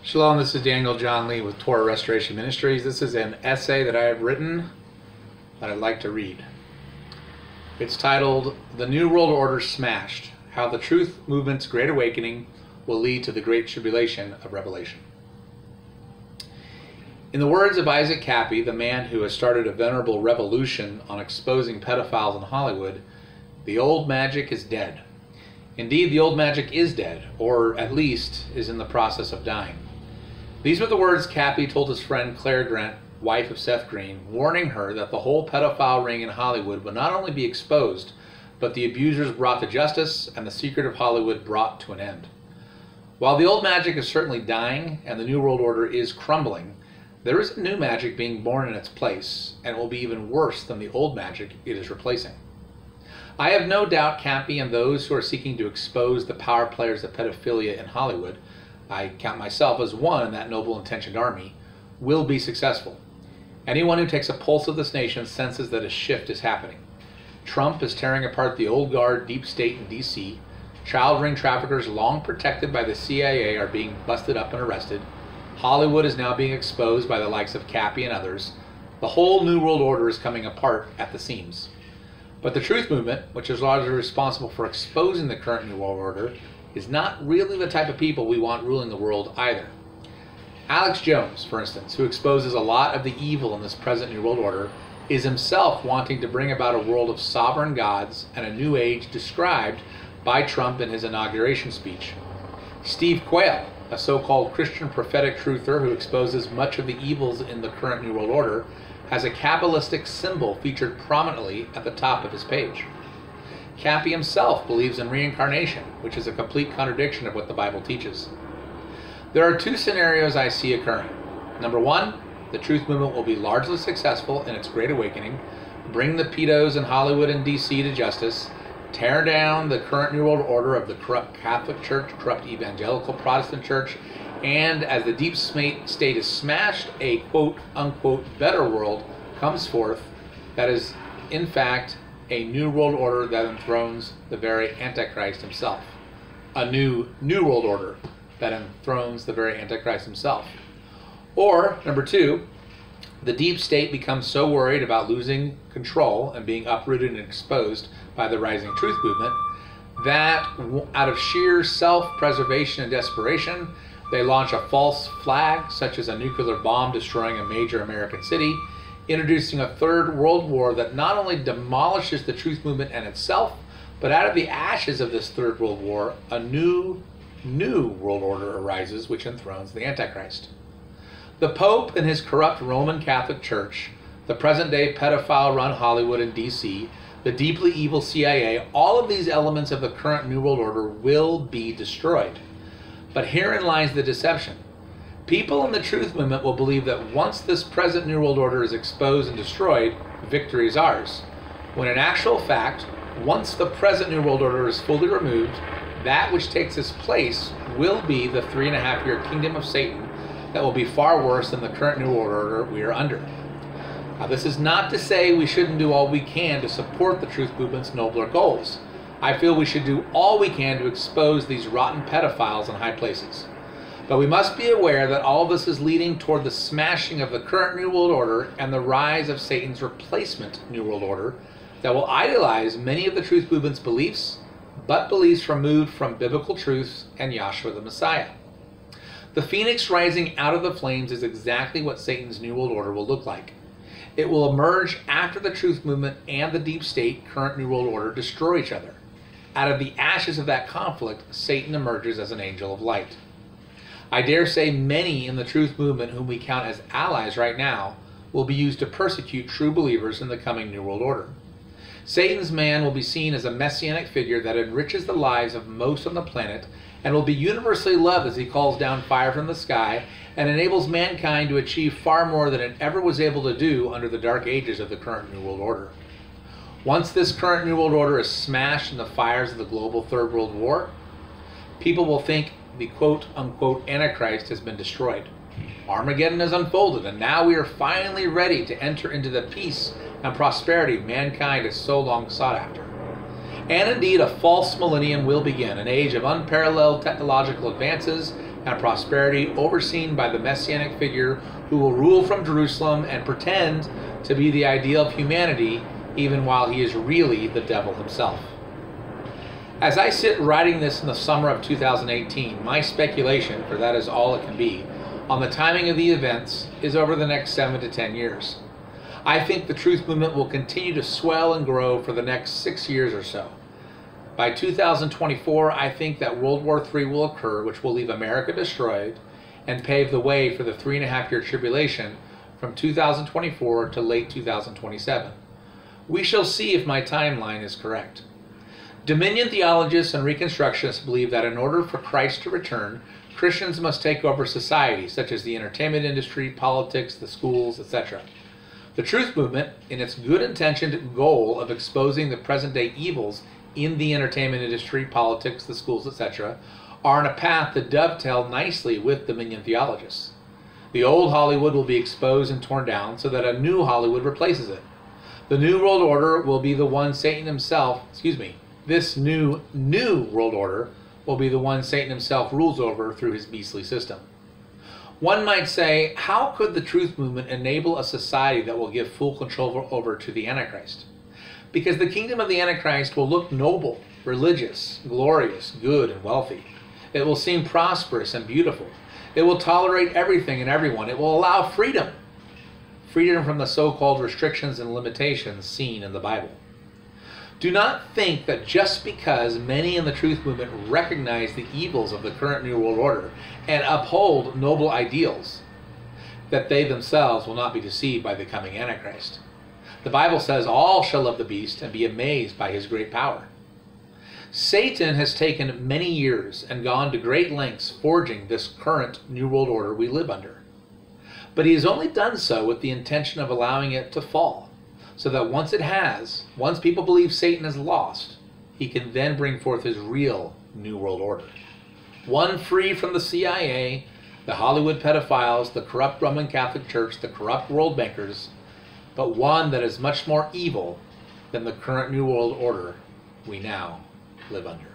Shalom, this is Daniel John Lee with Torah Restoration Ministries. This is an essay that I have written that I'd like to read. It's titled, The New World Order Smashed, How the Truth Movement's Great Awakening Will Lead to the Great Tribulation of Revelation. In the words of Isaac Cappy, the man who has started a venerable revolution on exposing pedophiles in Hollywood, the old magic is dead. Indeed, the old magic is dead, or at least is in the process of dying. These were the words Cappy told his friend Claire Grant, wife of Seth Green, warning her that the whole pedophile ring in Hollywood would not only be exposed, but the abusers brought to justice and the secret of Hollywood brought to an end. While the old magic is certainly dying and the New World Order is crumbling, there is a new magic being born in its place, and it will be even worse than the old magic it is replacing. I have no doubt Cappy and those who are seeking to expose the power players of pedophilia in Hollywood, I count myself as one in that noble-intentioned army, will be successful. Anyone who takes a pulse of this nation senses that a shift is happening. Trump is tearing apart the old guard deep state in D.C. Child ring traffickers long protected by the CIA are being busted up and arrested. Hollywood is now being exposed by the likes of Cappy and others. The whole New World Order is coming apart at the seams. But the truth movement, which is largely responsible for exposing the current New World Order, is not really the type of people we want ruling the world either. Alex Jones, for instance, who exposes a lot of the evil in this present New World Order, is himself wanting to bring about a world of sovereign gods and a new age described by Trump in his inauguration speech. Steve Quayle, a so-called Christian prophetic truther who exposes much of the evils in the current New World Order, has a Kabbalistic symbol featured prominently at the top of his page. Cappy himself believes in reincarnation, which is a complete contradiction of what the Bible teaches. There are two scenarios I see occurring. Number one, the truth movement will be largely successful in its great awakening, bring the pedos in Hollywood and D.C. to justice, tear down the current New World Order of the corrupt Catholic Church, corrupt evangelical Protestant Church, and as the deep state is smashed, a quote-unquote better world comes forth that is, in fact, a new world order that enthrones the very Antichrist himself. A new world order that enthrones the very Antichrist himself. Or, number two, the deep state becomes so worried about losing control and being uprooted and exposed by the rising truth movement that, out of sheer self-preservation and desperation, they launch a false flag, such as a nuclear bomb destroying a major American city, introducing a third world war that not only demolishes the truth movement and itself, but out of the ashes of this third world war, a new world order arises which enthrones the Antichrist. The Pope and his corrupt Roman Catholic Church, the present-day pedophile-run Hollywood and D.C., the deeply evil CIA, all of these elements of the current New World Order will be destroyed. But herein lies the deception. People in the truth movement will believe that once this present New World Order is exposed and destroyed, victory is ours. When in actual fact, once the present New World Order is fully removed, that which takes its place will be the 3.5-year kingdom of Satan that will be far worse than the current New World Order we are under. Now, this is not to say we shouldn't do all we can to support the truth movement's nobler goals. I feel we should do all we can to expose these rotten pedophiles in high places. But we must be aware that all of this is leading toward the smashing of the current New World Order and the rise of Satan's replacement New World Order that will idealize many of the truth movement's beliefs, but beliefs removed from biblical truths and Yahshua the Messiah. The phoenix rising out of the flames is exactly what Satan's New World Order will look like. It will emerge after the truth movement and the deep state current New World Order destroy each other. Out of the ashes of that conflict, Satan emerges as an angel of light. I dare say many in the truth movement whom we count as allies right now will be used to persecute true believers in the coming New World Order. Satan's man will be seen as a messianic figure that enriches the lives of most on the planet and will be universally loved as he calls down fire from the sky and enables mankind to achieve far more than it ever was able to do under the dark ages of the current New World Order. Once this current New World Order is smashed in the fires of the global Third World War, people will think the quote-unquote Antichrist has been destroyed. Armageddon has unfolded, and now we are finally ready to enter into the peace and prosperity mankind has so long sought after. And indeed, a false millennium will begin, an age of unparalleled technological advances and prosperity overseen by the messianic figure who will rule from Jerusalem and pretend to be the ideal of humanity even while he is really the devil himself. As I sit writing this in the summer of 2018, my speculation, for that is all it can be, on the timing of the events is over the next 7 to 10 years. I think the truth movement will continue to swell and grow for the next 6 years or so. By 2024, I think that World War III will occur, which will leave America destroyed and pave the way for the 3.5-year tribulation from 2024 to late 2027. We shall see if my timeline is correct. Dominion theologists and Reconstructionists believe that in order for Christ to return, Christians must take over society, such as the entertainment industry, politics, the schools, etc. The truth movement, in its good-intentioned goal of exposing the present-day evils in the entertainment industry, politics, the schools, etc., are on a path that dovetail nicely with Dominion theologists. The old Hollywood will be exposed and torn down so that a new Hollywood replaces it. The new world order will be the one Satan himself, this new world order will be the one Satan himself rules over through his beastly system. One might say, how could the truth movement enable a society that will give full control over to the Antichrist? Because the kingdom of the Antichrist will look noble, religious, glorious, good, and wealthy. It will seem prosperous and beautiful. It will tolerate everything and everyone. It will allow freedom. Freedom from the so-called restrictions and limitations seen in the Bible. Do not think that just because many in the truth movement recognize the evils of the current New World Order and uphold noble ideals, that they themselves will not be deceived by the coming Antichrist. The Bible says all shall love the beast and be amazed by his great power. Satan has taken many years and gone to great lengths forging this current New World Order we live under. But he has only done so with the intention of allowing it to fall, so that once people believe Satan is lost, he can then bring forth his real New World Order. One free from the CIA, the Hollywood pedophiles, the corrupt Roman Catholic Church, the corrupt world bankers, but one that is much more evil than the current New World Order we now live under.